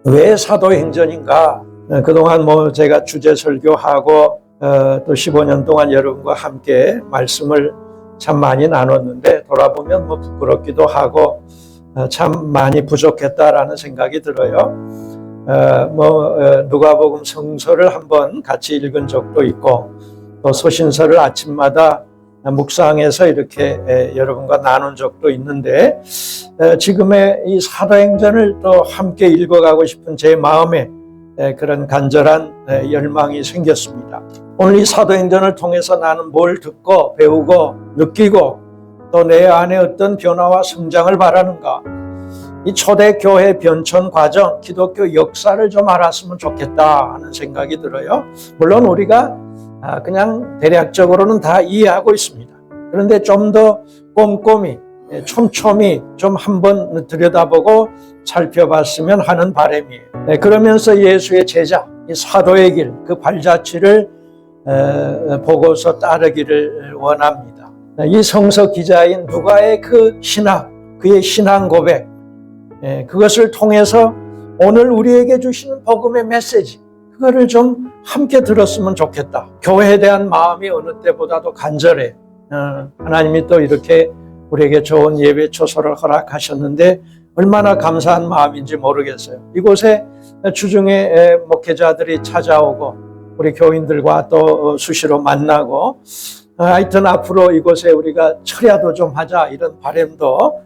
왜 사도행전인가? 그동안 제가 주제 설교하고 또 15년 동안 여러분과 함께 말씀을 참 많이 나눴는데 돌아보면 부끄럽기도 하고 참 많이 부족했다라는 생각이 들어요. 누가복음 성서를 한번 같이 읽은 적도 있고 또 소신서를 아침마다 묵상해서 이렇게 여러분과 나눈 적도 있는데 지금의 이 사도행전을 또 함께 읽어가고 싶은 제 마음에 그런 간절한 열망이 생겼습니다. 오늘 이 사도행전을 통해서 나는 뭘 듣고 배우고 느끼고 또 내 안에 어떤 변화와 성장을 바라는가, 이 초대교회 변천 과정, 기독교 역사를 좀 알았으면 좋겠다 하는 생각이 들어요. 물론 우리가 그냥 대략적으로는 다 이해하고 있습니다. 그런데 좀 더 꼼꼼히 촘촘히 좀 한번 들여다보고 살펴봤으면 하는 바람이에요. 그러면서 예수의 제자, 이 사도의 길, 그 발자취를 보고서 따르기를 원합니다. 이 성서 기자인 누가의 그 신앙, 그의 신앙 고백, 그것을 통해서 오늘 우리에게 주시는 복음의 메시지, 그거를 좀 함께 들었으면 좋겠다. 교회에 대한 마음이 어느 때보다도 간절해. 하나님이 또 이렇게 우리에게 좋은 예배 초소를 허락하셨는데 얼마나 감사한 마음인지 모르겠어요. 이곳에 주중에 목회자들이 찾아오고 우리 교인들과 또 수시로 만나고 하여튼 앞으로 이곳에 우리가 철야도 좀 하자 이런 바람도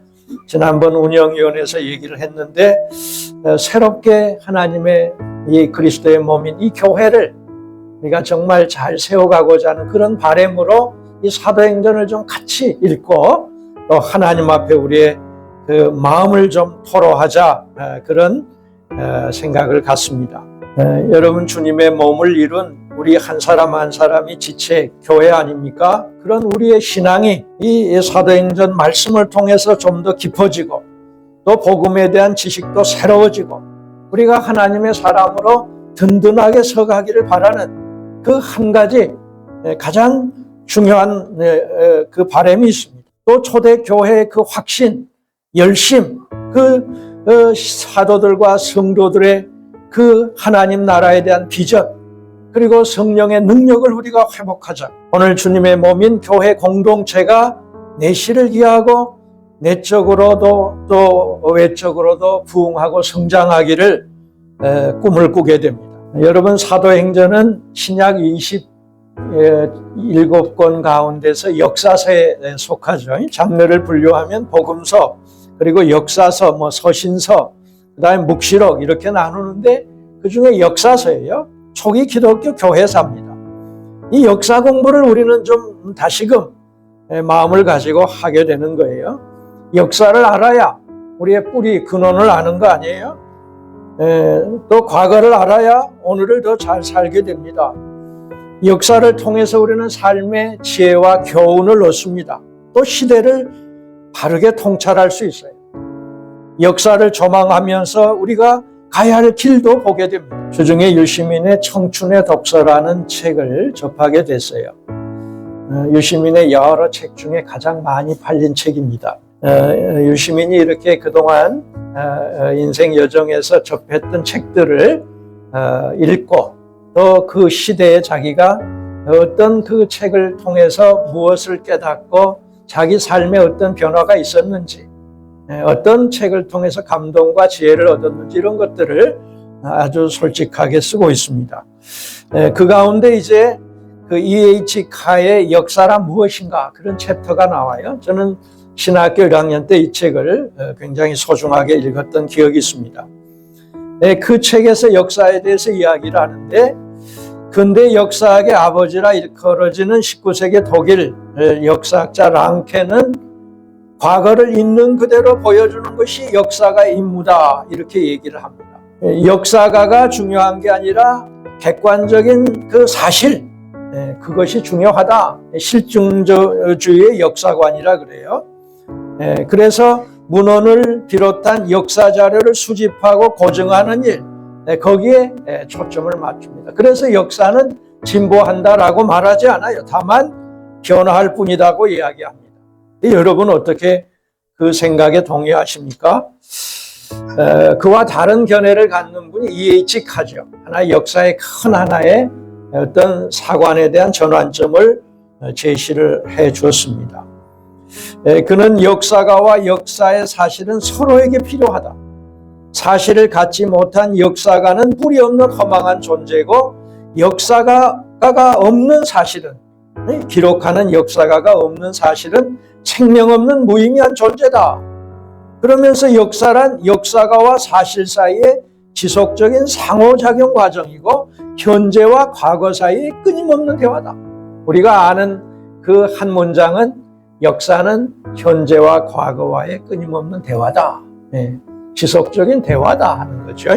지난번 운영위원회에서 얘기를 했는데 새롭게 하나님의 이 그리스도의 몸인 이 교회를 우리가 정말 잘 세워가고자 하는 그런 바람으로 이 사도행전을 좀 같이 읽고 또 하나님 앞에 우리의 그 마음을 좀 토로하자 그런 생각을 갖습니다. 여러분, 주님의 몸을 이룬 우리 한 사람 한 사람이 지체 교회 아닙니까? 그런 우리의 신앙이 이 사도행전 말씀을 통해서 좀 더 깊어지고 또 복음에 대한 지식도 새로워지고 우리가 하나님의 사람으로 든든하게 서가기를 바라는 그 한 가지 가장 중요한 그 바람이 있습니다. 또 초대교회의 그 확신, 열심, 그 사도들과 성도들의 그 하나님 나라에 대한 비전, 그리고 성령의 능력을 우리가 회복하자. 오늘 주님의 몸인 교회 공동체가 내실을 기하고 내적으로도 또 외적으로도 부흥하고 성장하기를 꿈을 꾸게 됩니다. 여러분, 사도행전은 신약 27권 가운데서 역사서에 속하죠. 장르를 분류하면 복음서, 그리고 역사서, 서신서, 그 다음에 묵시록 이렇게 나누는데 그 중에 역사서예요. 초기 기독교 교회사입니다. 이 역사 공부를 우리는 좀 다시금 마음을 가지고 하게 되는 거예요. 역사를 알아야 우리의 뿌리, 근원을 아는 거 아니에요? 또 과거를 알아야 오늘을 더 잘 살게 됩니다. 역사를 통해서 우리는 삶의 지혜와 교훈을 얻습니다. 또 시대를 바르게 통찰할 수 있어요. 역사를 조망하면서 우리가 가야 할 길도 보게 됩니다. 주중에 유시민의 청춘의 독서라는 책을 접하게 됐어요. 유시민의 여러 책 중에 가장 많이 팔린 책입니다. 유시민이 이렇게 그동안 인생 여정에서 접했던 책들을 읽고 또 그 시대에 자기가 어떤 그 책을 통해서 무엇을 깨닫고 자기 삶에 어떤 변화가 있었는지, 어떤 책을 통해서 감동과 지혜를 얻었는지 이런 것들을 아주 솔직하게 쓰고 있습니다. 그 가운데 이제 그 E.H. 카의 역사란 무엇인가 그런 챕터가 나와요. 저는 신학교 1학년 때 이 책을 굉장히 소중하게 읽었던 기억이 있습니다. 그 책에서 역사에 대해서 이야기를 하는데 근대 역사학의 아버지라 일컬어지는 19세기 독일 역사학자 랑케는 과거를 있는 그대로 보여주는 것이 역사가의 임무다 이렇게 얘기를 합니다. 역사가가 중요한 게 아니라 객관적인 그 사실, 그것이 중요하다. 실증주의의 역사관이라 그래요. 그래서 문헌을 비롯한 역사 자료를 수집하고 고증하는 일, 거기에 초점을 맞춥니다. 그래서 역사는 진보한다라고 말하지 않아요. 다만 변화할 뿐이라고 이야기합니다. 여러분 어떻게 그 생각에 동의하십니까? 그와 다른 견해를 갖는 분이 E.H. 카죠. 하나의 역사의 큰 하나의 어떤 사관에 대한 전환점을 제시를 해 주었습니다. 그는 역사가와 역사의 사실은 서로에게 필요하다. 사실을 갖지 못한 역사가는 뿌리 없는 허망한 존재고, 역사가가 없는 사실은, 기록하는 역사가가 없는 사실은 생명 없는 무의미한 존재다. 그러면서 역사란 역사가와 사실 사이의 지속적인 상호작용 과정이고, 현재와 과거 사이의 끊임없는 대화다. 우리가 아는 그 한 문장은 역사는 현재와 과거와의 끊임없는 대화다. 지속적인 대화다 하는 거죠.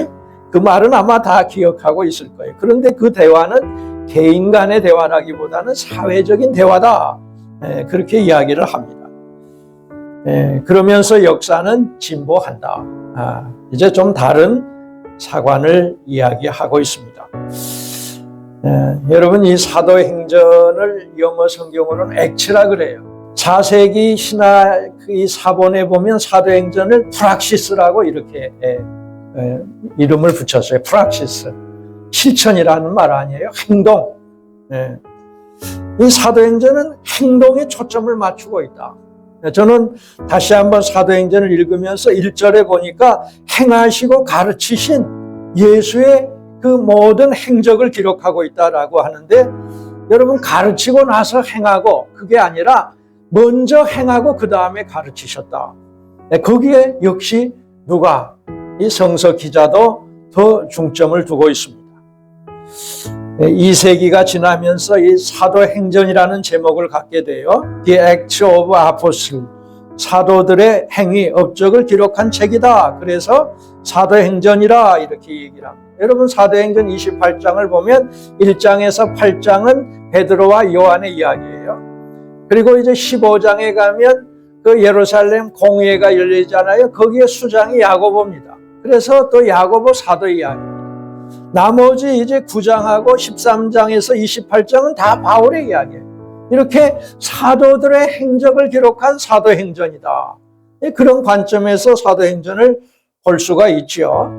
그 말은 아마 다 기억하고 있을 거예요. 그런데 그 대화는 개인 간의 대화라기보다는 사회적인 대화다. 그렇게 이야기를 합니다. 그러면서 역사는 진보한다. 이제 좀 다른 사관을 이야기하고 있습니다. 여러분, 이 사도행전을 영어 성경으로는 액츠라 그래요. 4세기 신학 이 사본에 보면 사도행전을 프락시스라고 이렇게 이름을 붙였어요. 프락시스. 실천이라는 말 아니에요. 행동. 이 사도행전은 행동에 초점을 맞추고 있다. 저는 다시 한번 사도행전을 읽으면서 1절에 보니까 행하시고 가르치신 예수의 그 모든 행적을 기록하고 있다라고 하는데, 여러분, 가르치고 나서 행하고, 그게 아니라 먼저 행하고 그 다음에 가르치셨다. 거기에 역시 누가, 이 성서 기자도 더 중점을 두고 있습니다. 2세기가 지나면서 이 사도행전이라는 제목을 갖게 돼요. The Acts of Apostles, 사도들의 행위, 업적을 기록한 책이다. 그래서 사도행전이라 이렇게 얘기를 합니다. 여러분, 사도행전 28장을 보면 1장에서 8장은 베드로와 요한의 이야기예요. 그리고 이제 15장에 가면 그 예루살렘 공회가 열리잖아요. 거기에 수장이 야고보입니다. 그래서 또 야고보 사도 이야기입니다. 나머지 이제 9장하고 13장에서 28장은 다 바울의 이야기예요. 이렇게 사도들의 행적을 기록한 사도행전이다. 그런 관점에서 사도행전을 볼 수가 있죠.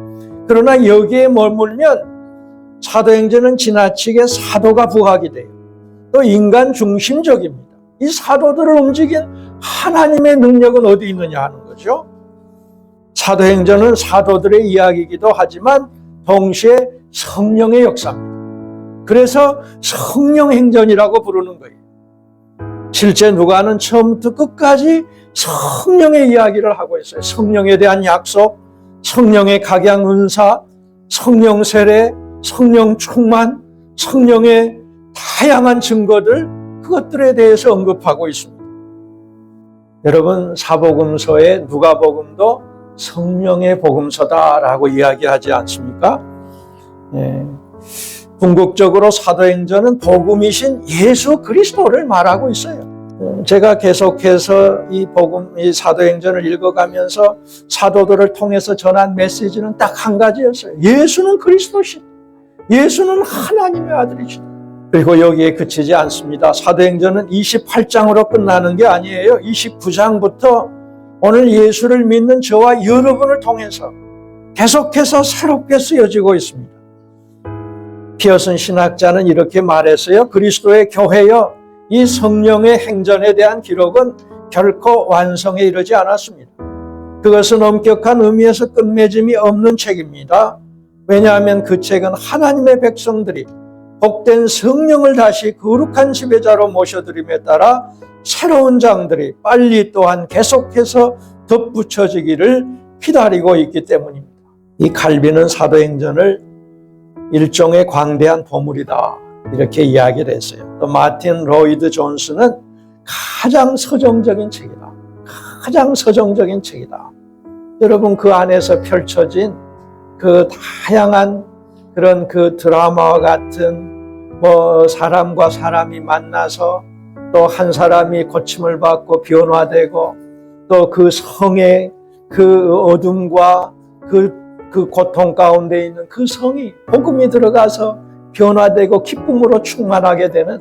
그러나 여기에 머물면 사도행전은 지나치게 사도가 부각이 돼요. 또 인간 중심적입니다. 이 사도들을 움직인 하나님의 능력은 어디 있느냐 하는 거죠. 사도행전은 사도들의 이야기이기도 하지만 동시에 성령의 역사입니다. 그래서 성령행전이라고 부르는 거예요. 실제 누가는 처음부터 끝까지 성령의 이야기를 하고 있어요. 성령에 대한 약속, 성령의 각양 은사, 성령 세례, 성령 충만, 성령의 다양한 증거들, 그것들에 대해서 언급하고 있습니다. 여러분, 사복음서의 누가복음도 성령의 복음서다라고 이야기하지 않습니까? 궁극적으로 사도행전은 복음이신 예수 그리스도를 말하고 있어요. 제가 계속해서 이 사도행전을 읽어가면서 사도들을 통해서 전한 메시지는 딱 한 가지였어요. 예수는 그리스도시다. 예수는 하나님의 아들이시다. 그리고 여기에 그치지 않습니다. 사도행전은 28장으로 끝나는 게 아니에요. 29장부터 오늘 예수를 믿는 저와 여러분을 통해서 계속해서 새롭게 쓰여지고 있습니다. 피어슨 신학자는 이렇게 말했어요. 그리스도의 교회여, 이 성령의 행전에 대한 기록은 결코 완성에 이르지 않았습니다. 그것은 엄격한 의미에서 끝맺음이 없는 책입니다. 왜냐하면 그 책은 하나님의 백성들이 복된 성령을 다시 거룩한 지배자로 모셔드림에 따라 새로운 장들이 빨리 또한 계속해서 덧붙여지기를 기다리고 있기 때문입니다. 이 칼빈은 사도행전을 일종의 광대한 보물이다, 이렇게 이야기를 했어요. 또 마틴 로이드 존스는 가장 서정적인 책이다. 가장 서정적인 책이다. 여러분, 그 안에서 펼쳐진 그 다양한 그런 그 드라마와 같은 사람과 사람이 만나서 또 한 사람이 고침을 받고 변화되고 또 그 성의 그 어둠과 그 고통 가운데 있는 그 성이 복음이 들어가서 변화되고 기쁨으로 충만하게 되는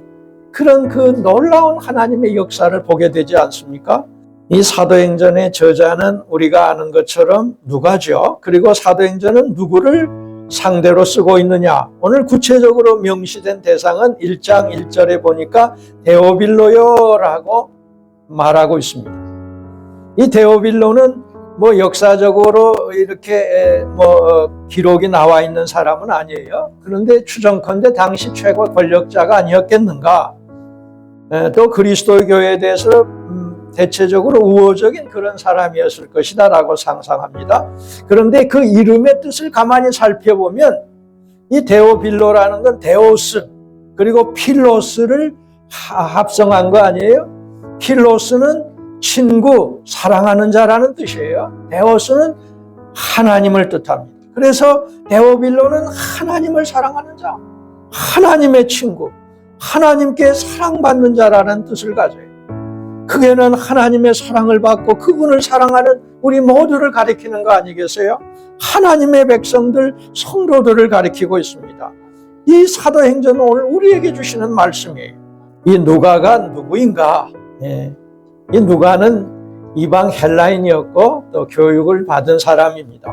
그런 그 놀라운 하나님의 역사를 보게 되지 않습니까? 이 사도행전의 저자는 우리가 아는 것처럼 누가죠. 그리고 사도행전은 누구를 상대로 쓰고 있느냐. 오늘 구체적으로 명시된 대상은 1장 1절에 보니까 데오빌로요라고 말하고 있습니다. 이 데오빌로는 뭐 역사적으로 이렇게 기록이 나와 있는 사람은 아니에요. 그런데 추정컨대 당시 최고 권력자가 아니었겠는가. 또 그리스도 교회에 대해서 대체적으로 우호적인 그런 사람이었을 것이다 라고 상상합니다. 그런데 그 이름의 뜻을 가만히 살펴보면 이 데오빌로라는 건 데오스 그리고 필로스를 합성한 거 아니에요? 필로스는 친구, 사랑하는 자라는 뜻이에요. 데오스는 하나님을 뜻합니다. 그래서 데오빌로는 하나님을 사랑하는 자, 하나님의 친구, 하나님께 사랑받는 자라는 뜻을 가져요. 그게는 하나님의 사랑을 받고 그분을 사랑하는 우리 모두를 가리키는 거 아니겠어요? 하나님의 백성들, 성도들을 가리키고 있습니다. 이 사도행전은 오늘 우리에게 주시는 말씀이에요. 이 누가가 누구인가? 이 누가는 이방 헬라인이었고 또 교육을 받은 사람입니다.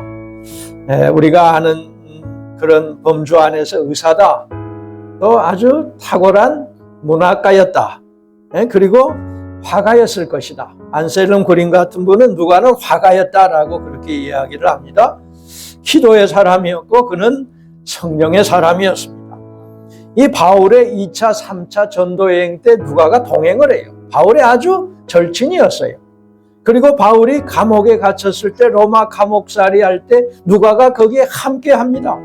우리가 아는 그런 범주 안에서 의사다. 또 아주 탁월한 문학가였다. 그리고 화가였을 것이다. 안셀름 그린 같은 분은 누가는 화가였다라고 그렇게 이야기를 합니다. 기도의 사람이었고 그는 성령의 사람이었습니다. 이 바울의 2차, 3차 전도 여행 때 누가가 동행을 해요. 바울의 아주 절친이었어요. 그리고 바울이 감옥에 갇혔을 때 로마 감옥살이 할 때 누가가 거기에 함께 합니다.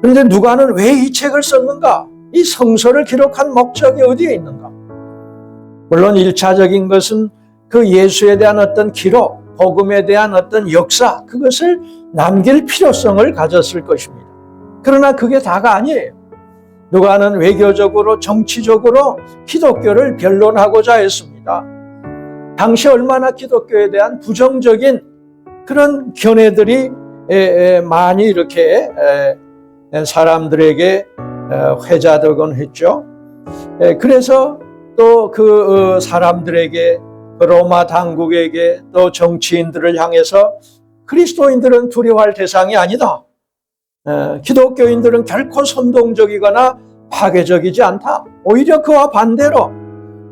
그런데 누가는 왜 이 책을 썼는가? 이 성서를 기록한 목적이 어디에 있는가? 물론 1차적인 것은 그 예수에 대한 어떤 기록, 복음에 대한 어떤 역사, 그것을 남길 필요성을 가졌을 것입니다. 그러나 그게 다가 아니에요. 누가는 외교적으로, 정치적으로 기독교를 변론하고자 했습니다. 당시 얼마나 기독교에 대한 부정적인 그런 견해들이 많이 이렇게 사람들에게 회자되곤 했죠. 그래서 또 그 사람들에게, 로마 당국에게, 또 정치인들을 향해서 그리스도인들은 두려워할 대상이 아니다. 기독교인들은 결코 선동적이거나 파괴적이지 않다. 오히려 그와 반대로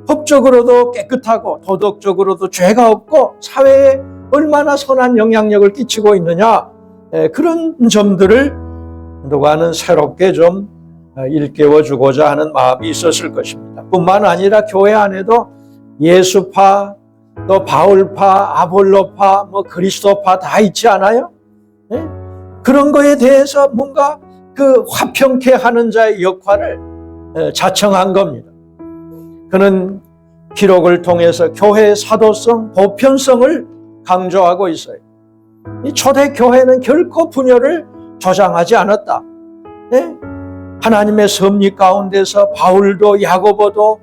법적으로도 깨끗하고 도덕적으로도 죄가 없고 사회에 얼마나 선한 영향력을 끼치고 있느냐. 그런 점들을 누가는 새롭게 좀 일깨워주고자 하는 마음이 있었을 것입니다. 뿐만 아니라 교회 안에도 예수파, 또 바울파, 아볼로파, 그리스도파 다 있지 않아요? 그런 거에 대해서 뭔가 그 화평케 하는 자의 역할을 자청한 겁니다. 그는 기록을 통해서 교회의 사도성, 보편성을 강조하고 있어요. 이 초대 교회는 결코 분열을 조장하지 않았다. 하나님의 섭리 가운데서 바울도 야고보도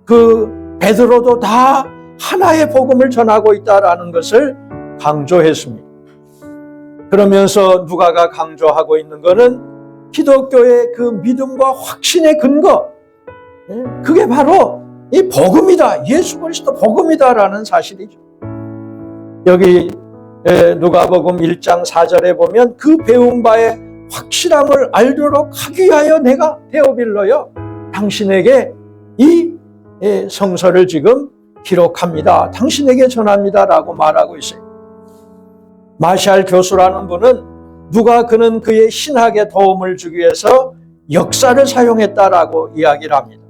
그 베드로도 다 하나의 복음을 전하고 있다라는 것을 강조했습니다. 그러면서 누가가 강조하고 있는 것은 기독교의 그 믿음과 확신의 근거, 그게 바로 이 복음이다. 예수 그리스도 복음이다라는 사실이죠. 여기 누가복음 1장 4절에 보면 그 배운 바의 확실함을 알도록 하기 위하여 내가 데오빌로여 당신에게 이 성서를 지금 기록합니다. 당신에게 전합니다 라고 말하고 있어요. 마샬 교수라는 분은 그는 그의 신학에 도움을 주기 위해서 역사를 사용했다라고 이야기를 합니다.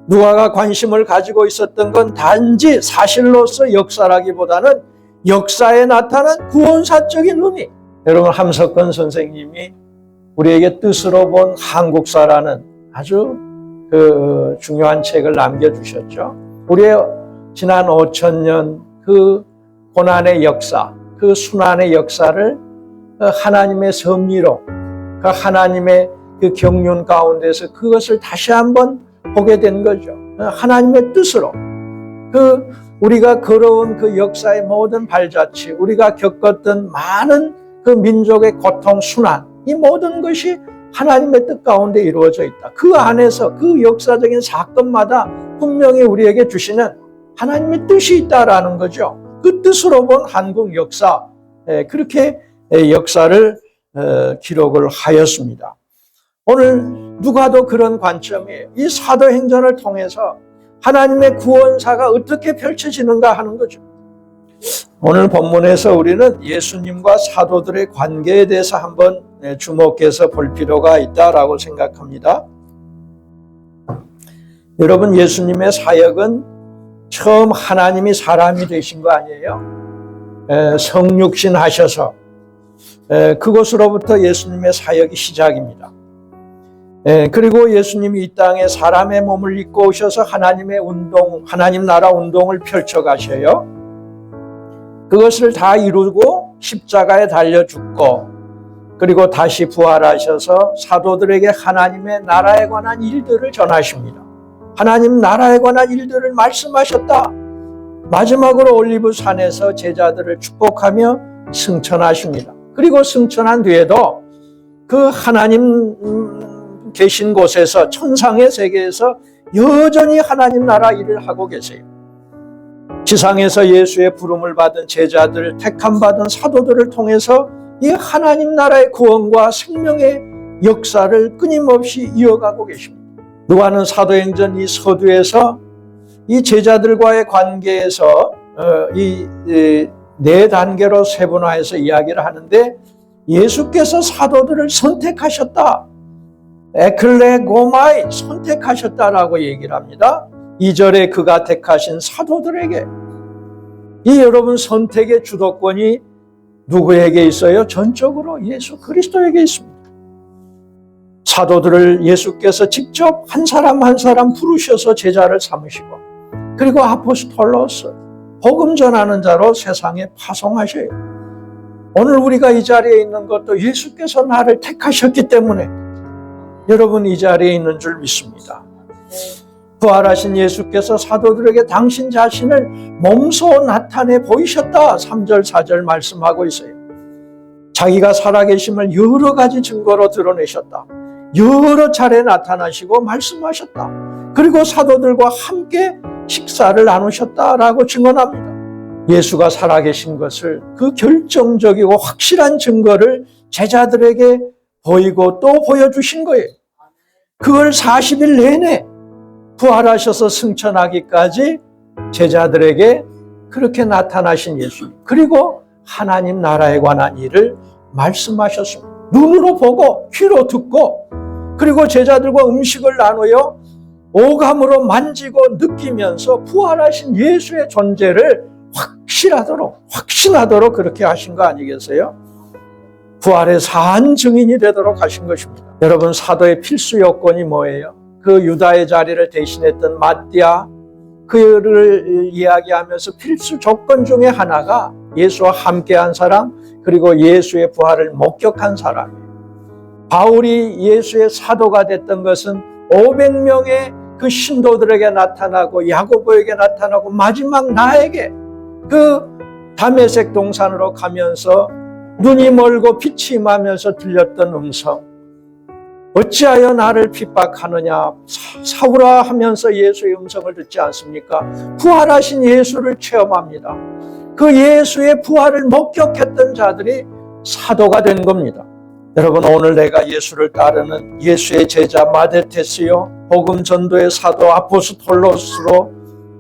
누가가 관심을 가지고 있었던 건 단지 사실로서 역사라기보다는 역사에 나타난 구원사적인 의미. 여러분, 함석헌 선생님이 우리에게 뜻으로 본 한국사라는 아주 중요한 책을 남겨주셨죠. 우리의 지난 5,000년 그 고난의 역사, 그 순환의 역사를 하나님의 섭리로, 그 하나님의 그 경륜 가운데서 그것을 다시 한번 보게 된 거죠. 하나님의 뜻으로. 우리가 걸어온 그 역사의 모든 발자취, 우리가 겪었던 많은 그 민족의 고통, 순환, 이 모든 것이 하나님의 뜻 가운데 이루어져 있다. 그 안에서 그 역사적인 사건마다 분명히 우리에게 주시는 하나님의 뜻이 있다라는 거죠. 그 뜻으로 본 한국 역사, 그렇게 역사를 기록을 하였습니다. 오늘 누가도 그런 관점이에요. 이 사도행전을 통해서 하나님의 구원사가 어떻게 펼쳐지는가 하는 거죠. 오늘 본문에서 우리는 예수님과 사도들의 관계에 대해서 한번 주목해서 볼 필요가 있다라고 생각합니다. 여러분, 예수님의 사역은 처음 하나님이 사람이 되신 거 아니에요? 성육신 하셔서 그것으로부터 예수님의 사역이 시작입니다. 그리고 예수님이 이 땅에 사람의 몸을 입고 오셔서 하나님의 운동, 하나님 나라 운동을 펼쳐 가셔요. 그것을 다 이루고 십자가에 달려 죽고 그리고 다시 부활하셔서 사도들에게 하나님의 나라에 관한 일들을 전하십니다. 하나님 나라에 관한 일들을 말씀하셨다. 마지막으로 올리브산에서 제자들을 축복하며 승천하십니다. 그리고 승천한 뒤에도 그 하나님 계신 곳에서 천상의 세계에서 여전히 하나님 나라 일을 하고 계세요. 지상에서 예수의 부름을 받은 제자들, 택함받은 사도들을 통해서 이 하나님 나라의 구원과 생명의 역사를 끊임없이 이어가고 계십니다. 누가는 사도행전 이 서두에서 이 제자들과의 관계에서 이 네 단계로 세분화해서 이야기를 하는데 예수께서 사도들을 선택하셨다. 에클레고마이, 선택하셨다라고 얘기를 합니다. 2절에 그가 택하신 사도들에게. 이 여러분 선택의 주도권이 누구에게 있어요? 전적으로 예수 그리스도에게 있습니다. 사도들을 예수께서 직접 한 사람 한 사람 부르셔서 제자를 삼으시고 그리고 아포스톨로스, 복음 전하는 자로 세상에 파송하셔요. 오늘 우리가 이 자리에 있는 것도 예수께서 나를 택하셨기 때문에 여러분 이 자리에 있는 줄 믿습니다. 부활하신 예수께서 사도들에게 당신 자신을 몸소 나타내 보이셨다. 3절 4절 말씀하고 있어요. 자기가 살아계심을 여러 가지 증거로 드러내셨다. 여러 차례 나타나시고 말씀하셨다. 그리고 사도들과 함께 식사를 나누셨다라고 증언합니다. 예수가 살아계신 것을 그 결정적이고 확실한 증거를 제자들에게 보이고 또 보여주신 거예요. 그걸 40일 내내 부활하셔서 승천하기까지 제자들에게 그렇게 나타나신 예수, 그리고 하나님 나라에 관한 일을 말씀하셨습니다. 눈으로 보고 귀로 듣고 그리고 제자들과 음식을 나누어 오감으로 만지고 느끼면서 부활하신 예수의 존재를 확신하도록 그렇게 하신 거 아니겠어요? 부활의 산 증인이 되도록 하신 것입니다. 여러분, 사도의 필수 요건이 뭐예요? 그 유다의 자리를 대신했던 마띠아, 그를 이야기하면서 필수 조건 중에 하나가 예수와 함께한 사람, 그리고 예수의 부활을 목격한 사람이에요. 바울이 예수의 사도가 됐던 것은 500명의 그 신도들에게 나타나고 야고보에게 나타나고 마지막 나에게 그 다메섹 동산으로 가면서 눈이 멀고 빛이 임하면서 들렸던 음성, 어찌하여 나를 핍박하느냐 사울아 하면서 예수의 음성을 듣지 않습니까? 부활하신 예수를 체험합니다. 그 예수의 부활을 목격했던 자들이 사도가 된 겁니다. 여러분, 오늘 내가 예수를 따르는 예수의 제자 마데테스요, 복음 전도의 사도 아포스톨로스로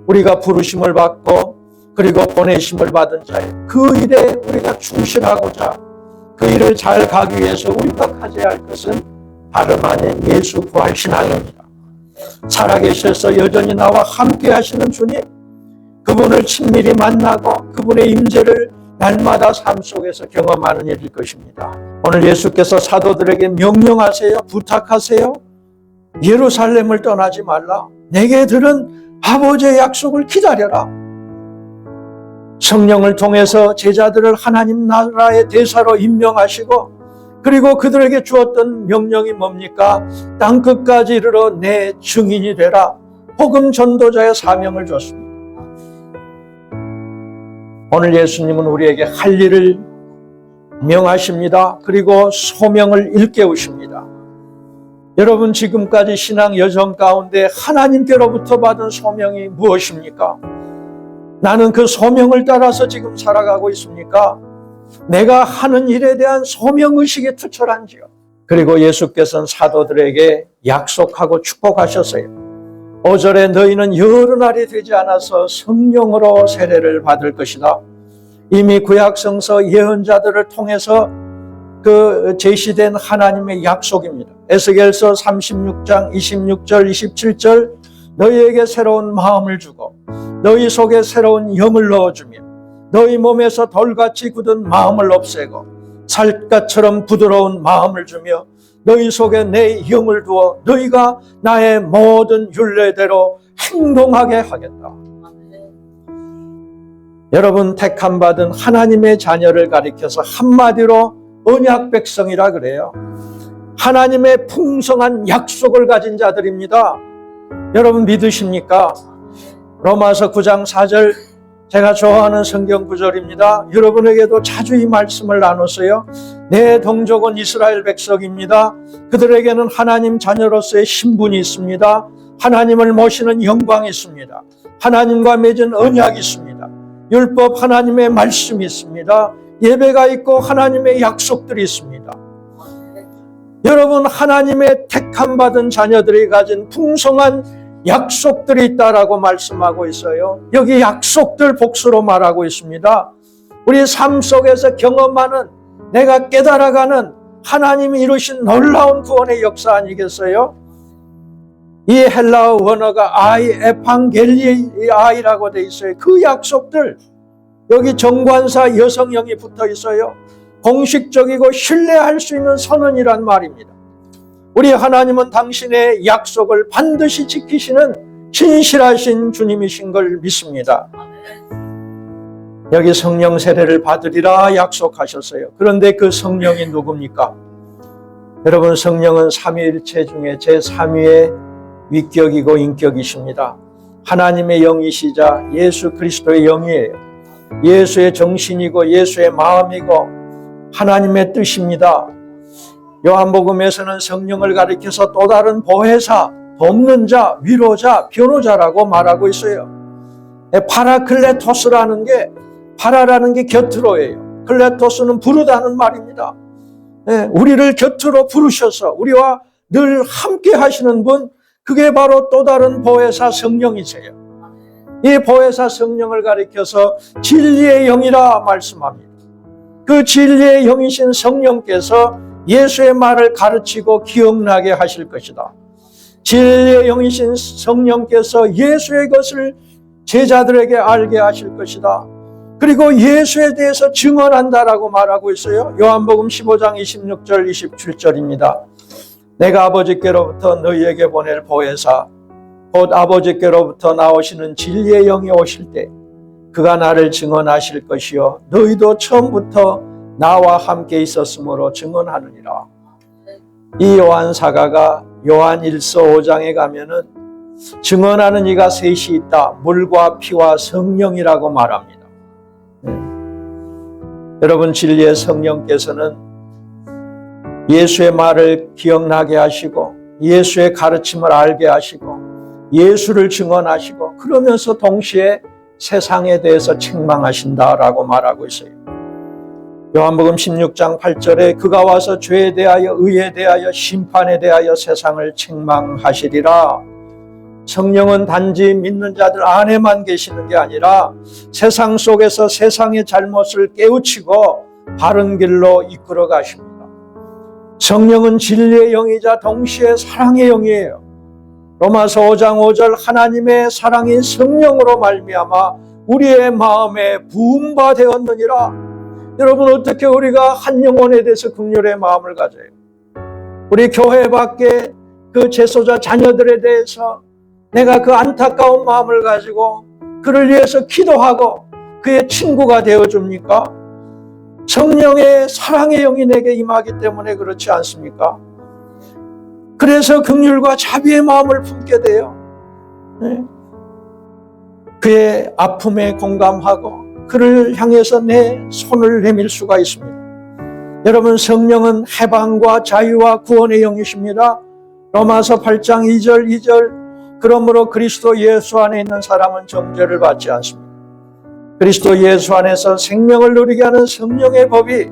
우리가 부르심을 받고 그리고 보내심을 받은 자예요. 그 일에 우리가 충실하고자 그 일을 잘 가기 위해서 우리가 가져야 할 것은 다름 아닌 예수 부활 신앙입니다. 살아계셔서 여전히 나와 함께 하시는 주님, 그분을 친밀히 만나고 그분의 임재를 날마다 삶 속에서 경험하는 일일 것입니다. 오늘 예수께서 사도들에게 명령하세요. 부탁하세요. 예루살렘을 떠나지 말라. 내게 들은 아버지의 약속을 기다려라. 성령을 통해서 제자들을 하나님 나라의 대사로 임명하시고 그리고 그들에게 주었던 명령이 뭡니까? 땅끝까지 이르러 내 증인이 되라. 복음 전도자의 사명을 줬습니다. 오늘 예수님은 우리에게 할 일을 명하십니다. 그리고 소명을 일깨우십니다. 여러분, 지금까지 신앙 여정 가운데 하나님께로부터 받은 소명이 무엇입니까? 나는 그 소명을 따라서 지금 살아가고 있습니까? 내가 하는 일에 대한 소명의식이 투철한지요. 그리고 예수께서는 사도들에게 약속하고 축복하셨어요. 5절에 너희는 여러 날이 되지 않아서 성령으로 세례를 받을 것이다. 이미 구약성서 예언자들을 통해서 그 제시된 하나님의 약속입니다. 에스겔서 36장 26절 27절 너희에게 새로운 마음을 주고 너희 속에 새로운 영을 넣어주며 너희 몸에서 돌같이 굳은 마음을 없애고 살갗처럼 부드러운 마음을 주며 너희 속에 내 영을 두어 너희가 나의 모든 율례대로 행동하게 하겠다. 여러분, 택함 받은 하나님의 자녀를 가리켜서 한마디로 언약 백성이라 그래요. 하나님의 풍성한 약속을 가진 자들입니다. 여러분 믿으십니까? 로마서 9장 4절 제가 좋아하는 성경 구절입니다. 여러분에게도 자주 이 말씀을 나눴어요. 내 동족은 이스라엘 백성입니다. 그들에게는 하나님 자녀로서의 신분이 있습니다. 하나님을 모시는 영광이 있습니다. 하나님과 맺은 언약이 있습니다. 율법 하나님의 말씀이 있습니다. 예배가 있고 하나님의 약속들이 있습니다. 여러분, 하나님의 택함 받은 자녀들이 가진 풍성한 약속들이 있다라고 말씀하고 있어요. 여기 약속들 복수로 말하고 있습니다. 우리 삶 속에서 경험하는, 내가 깨달아가는 하나님이 이루신 놀라운 구원의 역사 아니겠어요? 이 헬라어 원어가 아이 에판겔리아이라고 돼 있어요. 그 약속들, 여기 정관사 여성형이 붙어 있어요. 공식적이고 신뢰할 수 있는 선언이란 말입니다. 우리 하나님은 당신의 약속을 반드시 지키시는 신실하신 주님이신 걸 믿습니다. 여기 성령 세례를 받으리라 약속하셨어요. 그런데 그 성령이 누굽니까? 여러분, 성령은 삼위일체 중에 제3위의 위격이고 인격이십니다. 하나님의 영이시자 예수 그리스도의 영이에요. 예수의 정신이고 예수의 마음이고 하나님의 뜻입니다. 요한복음에서는 성령을 가리켜서 또 다른 보혜사, 돕는 자, 위로자, 변호자라고 말하고 있어요. 파라클레토스라는 게, 파라라는 게 곁으로예요. 클레토스는 부르다는 말입니다. 우리를 곁으로 부르셔서 우리와 늘 함께 하시는 분, 그게 바로 또 다른 보혜사 성령이세요. 이 보혜사 성령을 가리켜서 진리의 영이라 말씀합니다. 그 진리의 영이신 성령께서 예수의 말을 가르치고 기억나게 하실 것이다. 진리의 영이신 성령께서 예수의 것을 제자들에게 알게 하실 것이다. 그리고 예수에 대해서 증언한다라고 말하고 있어요. 요한복음 15장 26절 27절입니다. 내가 아버지께로부터 너희에게 보낼 보혜사 곧 아버지께로부터 나오시는 진리의 영이 오실 때 그가 나를 증언하실 것이요 너희도 처음부터 나와 함께 있었으므로 증언하느니라. 이 요한 사가가 요한 1서 5장에 가면은 증언하는 이가 셋이 있다. 물과 피와 성령이라고 말합니다. 여러분, 진리의 성령께서는 예수의 말을 기억나게 하시고 예수의 가르침을 알게 하시고 예수를 증언하시고 그러면서 동시에 세상에 대해서 책망하신다라고 말하고 있어요. 요한복음 16장 8절에 그가 와서 죄에 대하여 의에 대하여 심판에 대하여 세상을 책망하시리라. 성령은 단지 믿는 자들 안에만 계시는 게 아니라 세상 속에서 세상의 잘못을 깨우치고 바른 길로 이끌어 가십니다. 성령은 진리의 영이자 동시에 사랑의 영이에요. 로마서 5장 5절 하나님의 사랑이 성령으로 말미암아 우리의 마음에 부음바 되었느니라. 여러분, 어떻게 우리가 한 영혼에 대해서 긍휼의 마음을 가져요? 우리 교회 밖에 그 재소자 자녀들에 대해서 내가 그 안타까운 마음을 가지고 그를 위해서 기도하고 그의 친구가 되어줍니까? 성령의 사랑의 영이 내게 임하기 때문에 그렇지 않습니까? 그래서 긍휼과 자비의 마음을 품게 돼요. 그의 아픔에 공감하고 그를 향해서 내 손을 내밀 수가 있습니다. 여러분, 성령은 해방과 자유와 구원의 영이십니다. 로마서 8장 2절 그러므로 그리스도 예수 안에 있는 사람은 정죄를 받지 않습니다. 그리스도 예수 안에서 생명을 누리게 하는 성령의 법이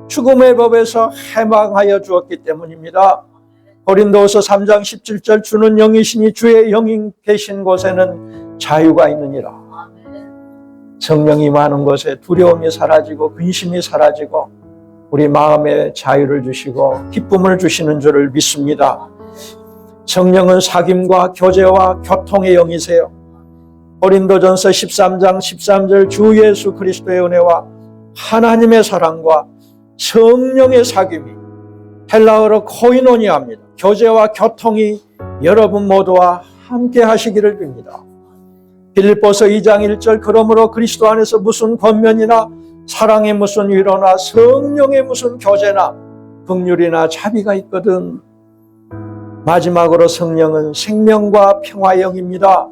죽음의 법에서 해방하여 주었기 때문입니다. 고린도후서 3장 17절 주는 영이시니 주의 영이 계신 곳에는 자유가 있느니라. 성령이 많은 곳에 두려움이 사라지고 근심이 사라지고 우리 마음에 자유를 주시고 기쁨을 주시는 줄을 믿습니다. 성령은 사귐과 교제와 교통의 영이세요. 고린도전서 13장 13절 주 예수 그리스도의 은혜와 하나님의 사랑과 성령의 사귐이 헬라어로 코이노니아입니다. 교제와 교통이 여러분 모두와 함께 하시기를 빕니다. 빌립보서 2장 1절 그러므로 그리스도 안에서 무슨 권면이나 사랑의 무슨 위로나 성령의 무슨 교제나 긍휼이나 자비가 있거든. 마지막으로 성령은 생명과 평화의 영입니다.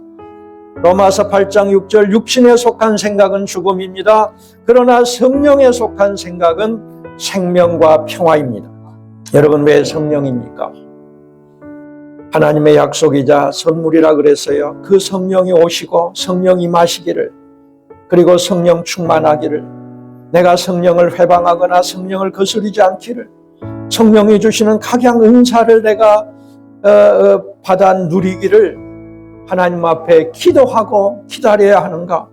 로마서 8장 6절 육신에 속한 생각은 죽음입니다. 그러나 성령에 속한 생각은 생명과 평화입니다. 여러분 왜 성령입니까? 하나님의 약속이자 선물이라 그랬어요. 그 성령이 오시고 성령이 마시기를 그리고 성령 충만하기를 내가 성령을 회방하거나 성령을 거스르지 않기를 성령이 주시는 각양 은사를 내가 받아 누리기를 하나님 앞에 기도하고 기다려야 하는가?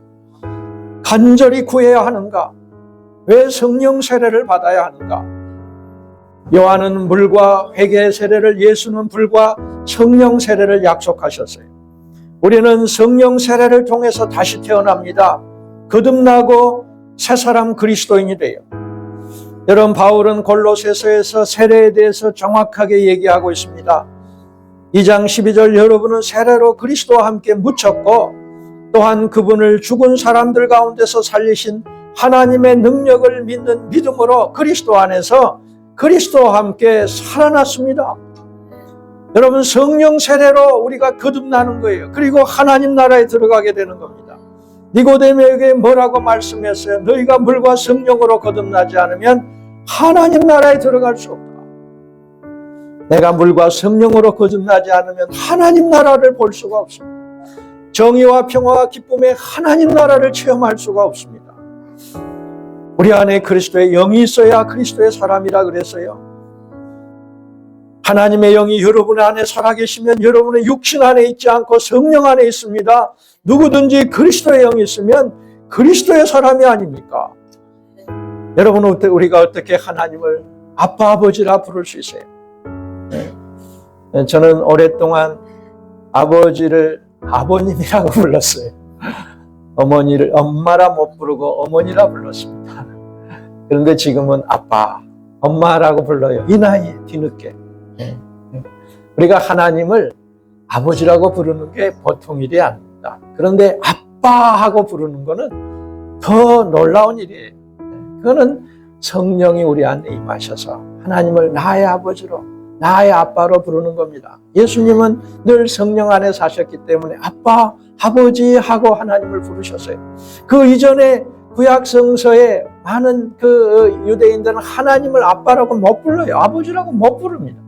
간절히 구해야 하는가? 왜 성령 세례를 받아야 하는가? 요한은 물과 회개의 세례를, 예수는 불과 성령 세례를 약속하셨어요. 우리는 성령 세례를 통해서 다시 태어납니다. 거듭나고 새 사람 그리스도인이 돼요. 여러분 바울은 골로새서에서 세례에 대해서 정확하게 얘기하고 있습니다. 2장 12절 여러분은 세례로 그리스도와 함께 묻혔고 또한 그분을 죽은 사람들 가운데서 살리신 하나님의 능력을 믿는 믿음으로 그리스도 안에서 그리스도와 함께 살아났습니다. 여러분 성령 세례로 우리가 거듭나는 거예요. 그리고 하나님 나라에 들어가게 되는 겁니다. 니고데모에게 뭐라고 말씀했어요? 너희가 물과 성령으로 거듭나지 않으면 하나님 나라에 들어갈 수 없다. 내가 물과 성령으로 거듭나지 않으면 하나님 나라를 볼 수가 없습니다. 정의와 평화와 기쁨의 하나님 나라를 체험할 수가 없습니다. 우리 안에 그리스도의 영이 있어야 그리스도의 사람이라 그랬어요. 하나님의 영이 여러분 안에 살아계시면 여러분의 육신 안에 있지 않고 성령 안에 있습니다. 누구든지 그리스도의 영이 있으면 그리스도의 사람이 아닙니까? 여러분 우리가 어떻게 하나님을 아빠 아버지라 부를 수 있어요? 저는 오랫동안 아버지를 아버님이라고 불렀어요. 어머니를 엄마라 못 부르고 어머니라 불렀습니다. 그런데 지금은 아빠, 엄마라고 불러요. 이 나이에 뒤늦게. 우리가 하나님을 아버지라고 부르는 게 보통 일이 아닙니다. 그런데 아빠하고 부르는 거는 더 놀라운 일이에요. 그거는 성령이 우리 안에 임하셔서 하나님을 나의 아버지로 나의 아빠로 부르는 겁니다. 예수님은 늘 성령 안에 사셨기 때문에 아빠, 아버지 하고 하나님을 부르셨어요. 그 이전에 구약 성서에 많은 그 유대인들은 하나님을 아빠라고 못 불러요. 아버지라고 못 부릅니다.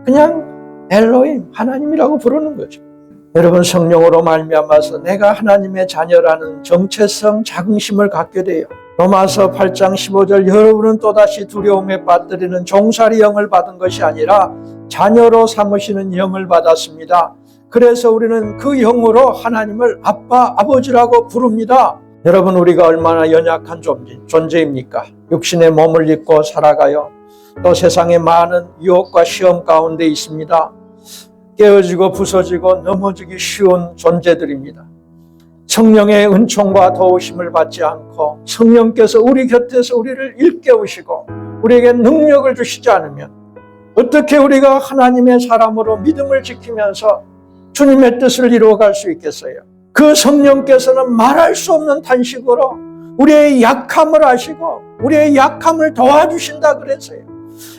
그냥 엘로힘, 하나님이라고 부르는 거죠. 여러분 성령으로 말미암아서 내가 하나님의 자녀라는 정체성, 자긍심을 갖게 돼요. 로마서 8장 15절 여러분은 또다시 두려움에 빠뜨리는 종살이 영을 받은 것이 아니라 자녀로 삼으시는 영을 받았습니다. 그래서 우리는 그 영으로 하나님을 아빠, 아버지라고 부릅니다. 여러분 우리가 얼마나 연약한 존재입니까? 육신의 몸을 입고 살아가요. 또 세상에 많은 유혹과 시험 가운데 있습니다. 깨어지고 부서지고 넘어지기 쉬운 존재들입니다. 성령의 은총과 도우심을 받지 않고 성령께서 우리 곁에서 우리를 일깨우시고 우리에게 능력을 주시지 않으면 어떻게 우리가 하나님의 사람으로 믿음을 지키면서 주님의 뜻을 이루어갈 수 있겠어요? 그 성령께서는 말할 수 없는 탄식으로 우리의 약함을 아시고 우리의 약함을 도와주신다 그랬어요.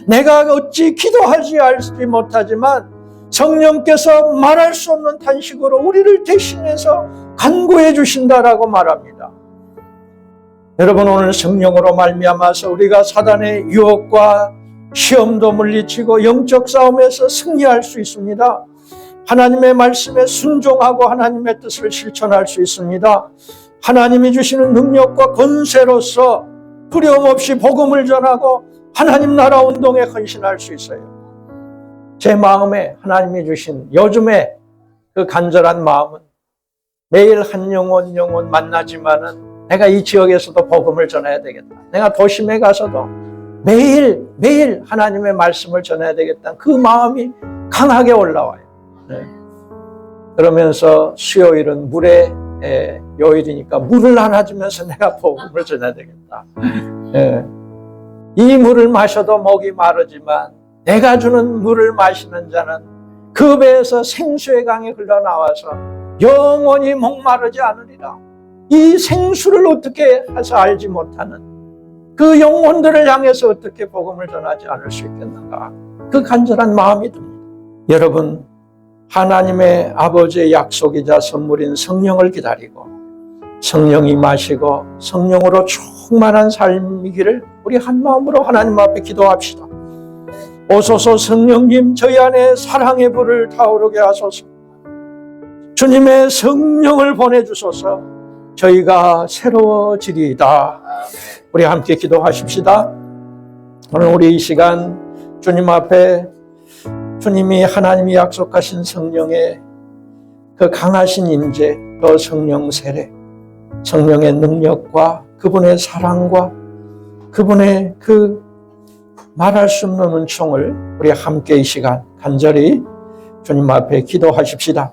내가 어찌 기도하지 알지 못하지만 성령께서 말할 수 없는 탄식으로 우리를 대신해서 간구해 주신다라고 말합니다. 여러분 오늘 성령으로 말미암아서 우리가 사단의 유혹과 시험도 물리치고 영적 싸움에서 승리할 수 있습니다. 하나님의 말씀에 순종하고 하나님의 뜻을 실천할 수 있습니다. 하나님이 주시는 능력과 권세로서 두려움 없이 복음을 전하고 하나님 나라 운동에 헌신할 수 있어요. 제 마음에 하나님이 주신 요즘에 그 간절한 마음은 매일 한 영혼 만나지만은 내가 이 지역에서도 복음을 전해야 되겠다. 내가 도심에 가서도 매일 하나님의 말씀을 전해야 되겠다. 그 마음이 강하게 올라와요. 네. 그러면서 수요일은 물의 요일이니까 물을 하나 주면서 내가 복음을 전해야 되겠다. 네. 이 물을 마셔도 목이 마르지만 내가 주는 물을 마시는 자는 그 배에서 생수의 강이 흘러나와서 영원히 목마르지 않으리라. 이 생수를 어떻게 해서 알지 못하는 그 영혼들을 향해서 어떻게 복음을 전하지 않을 수 있겠는가. 그 간절한 마음이 듭니다. 여러분, 하나님의 아버지의 약속이자 선물인 성령을 기다리고 성령이 마시고 성령으로 충만한 삶이기를 우리 한 마음으로 하나님 앞에 기도합시다. 오소서 성령님, 저희 안에 사랑의 불을 타오르게 하소서. 주님의 성령을 보내주소서. 저희가 새로워지리이다. 우리 함께 기도하십시다. 오늘 우리 이 시간 주님 앞에 주님이 하나님이 약속하신 성령의 그 강하신 임재, 그 성령 세례, 성령의 능력과 그분의 사랑과 그분의 그 말할 수 없는 은총을 우리 함께 이 시간 간절히 주님 앞에 기도하십시다.